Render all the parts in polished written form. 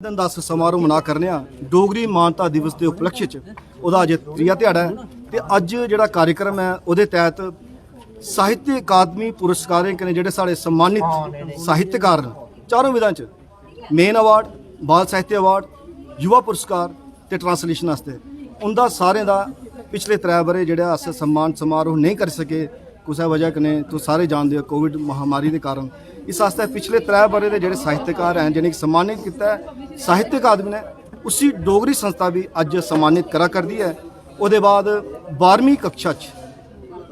दिन दस समारोह मना करने डोगरी मानता दिवस के उपलक्ष्य च ਉਹਦਾ ਅੱਜ ਤੀਆ ਦਿਹਾੜਾ है तो अज ਜਿਹੜਾ कार्यक्रम है ਉਹਦੇ तहत साहित्य अकादमी पुरस्कारें ने ਜਿਹੜੇ साढ़े सम्मानित साहित्यकार चारों विधां च मेन अवार्ड बाल साहित्य अवार्ड युवा पुरस्कार ते ट्रांसलेशन वास्ते उनका सारे का पिछले 3 बरे ਜਿਹੜਾ अस सम्मान समारोह नहीं कर सके कुछ वजह कन्नै तो सारे जानते हो कोविड महामारी के कारण इस वास्ते पिछले 3 बरे के जोड़े साहित्यकार हैं जिन्हें सम्मानित किया साहित्य अकादमी ने उसी डोगरी संस्था भी अज सम्मानित करा कर दी है। उसके बाद 12वीं कक्षा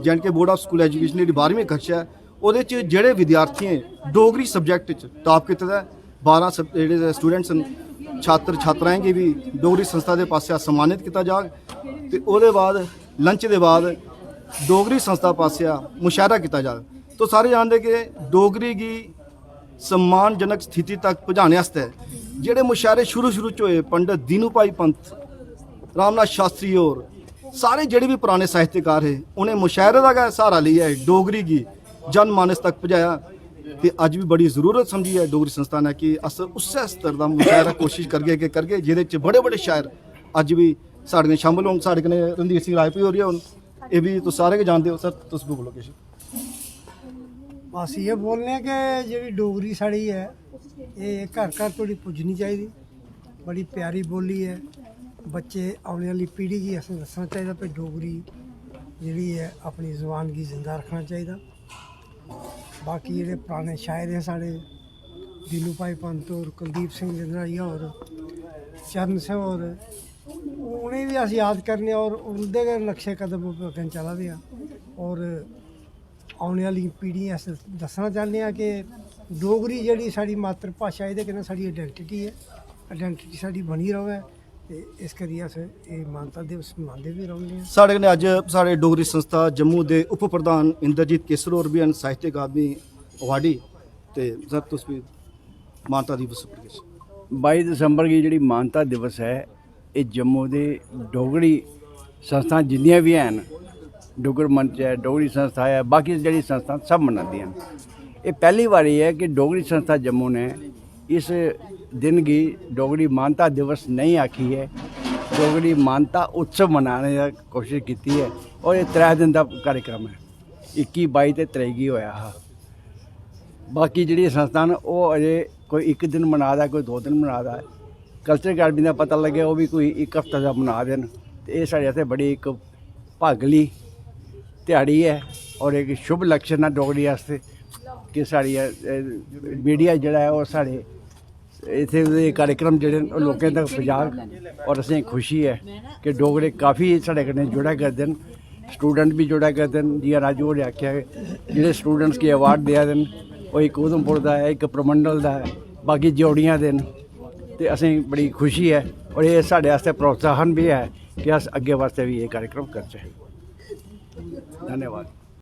जैन के बोर्ड ऑफ स्कूल एजुकेशन जी 12वीं कक्षा है वो जोड़े विद्यार्थी डोगरी सबजैक्ट टॉप किया 12 जो स्टूडेंट्स छात्र छात्राएं की भी डोगरी संस्था के पास सम्मानित किया जाग तो वो बाद लंच के बाद डोगरी संस्था पास मुशायरा किया जाए तो सारे जानते कि डोगरी की सम्मानजनक स्थिति तक पहुँचाने वास्ते जेडे मुशायरे शुरू होए पंडित दीनू भाई पंत रामनाथ शास्त्री और सारे जेडे भी पुराने साहित्यकार है उन्हें मुशायरे का सहारा लिया है डोगरी की जनमानस तक पहुँचाया तो अज भी बड़ी जरूरत समझी है डोगरी संस्था ने कि अस उस स्तर का मुशायरा कोशिश करगे जिहदे बड़े बड़े शायर अज भी साढ़े शामिल हो साढ़े कन्नै रणधीर सिंह राजपूत हो रही है ये भी तो सारे जानते हो सर तुस भी बोलो किश बस ये बोलने कि जी डोगरी साड़ी है ये घर घर थोड़ी पुज्जनी चाहिए बड़ी प्यारी बोली है बच्चे आने वाली पीढ़ी की असें दसना चाहिए कि डोगरी जी है अपनी ज़ुबान की जिंदा रखना चाहिए। बाकी जेडे पुराने शायर हैं साढ़े दीनू भाई पंत और कुलदीप सिंह जंदराइया और चरण सिंह और उन्हें भी अस याद करने और उनके गै नक्शे कदम पर अग्गें चला दे और आने वाली पीढ़ी अस दसना चाहते हैं कि डोगरी जी साड़ी मातृ भाशा ये कन्नै साड़ी आइडेंटिटी है आइडेंटिटी साड़ी बनी रहे ते इस करियै अस एह् मानता दिवस मनाते भी रौह्ने साढ़े कन्नै अज्ज साढ़े डोगरी संस्था जम्मू के उप प्रधान इंद्रजीत केसर होर भी हैं साहित्य अकादमी अवार्डी ते सर तुस भी मानता दिवस 22 दिसंबर की जी मानता दिवस है ये जम्मू के डोगरी संस्था जिन्नियां भी हैं डोगर मंच है डोगरी संस्था है बाकी जी संस्था सब मनाती हैं। ये पहली बारी है कि डोगरी संस्था जम्मू ने इस दिन की डोगरी मानता दिवस नहीं आखी है डोगरी मानता उत्सव मनाने की कोशिश की है और ये 3 दिन का कार्यक्रम है 21, 22 ते 23 की होया हा। बाकी जी संस्था वो अजे कोई 1 दिन मना दा कोई 2 दिन मना दा कल्चर अकादमी का पता लगे वो भी कोई 1 हफ्ता का मना देन तो ये साढ़े आस्ते बड़ी एक भागली दिहाड़ी है और एक शुभ लक्षण है डोगरी वास्ते कि साड़ी मीडिया जोड़ा है वो साढ़े इतने कार्यक्रम जोड़े लोगों तक पहुँचा और असें खुशी है कि डोगरे काफ़ी साढ़े कन्नै जुड़ा करते हैं स्टूडेंट भी जुड़ा करते हैं जियां राजू होरें आख्या जेह्ड़े स्टूडेंट्स की अवार्ड देआ दे वो एक उधमपुर का है एक परमंडल का है बाकी जोड़ियां दे ते असें बड़ी खुशी है और ये साढ़े आस्ते प्रोत्साहन भी है कि अस अग्गे वास्ते भी ये कार्यक्रम करचै। धन्यवाद।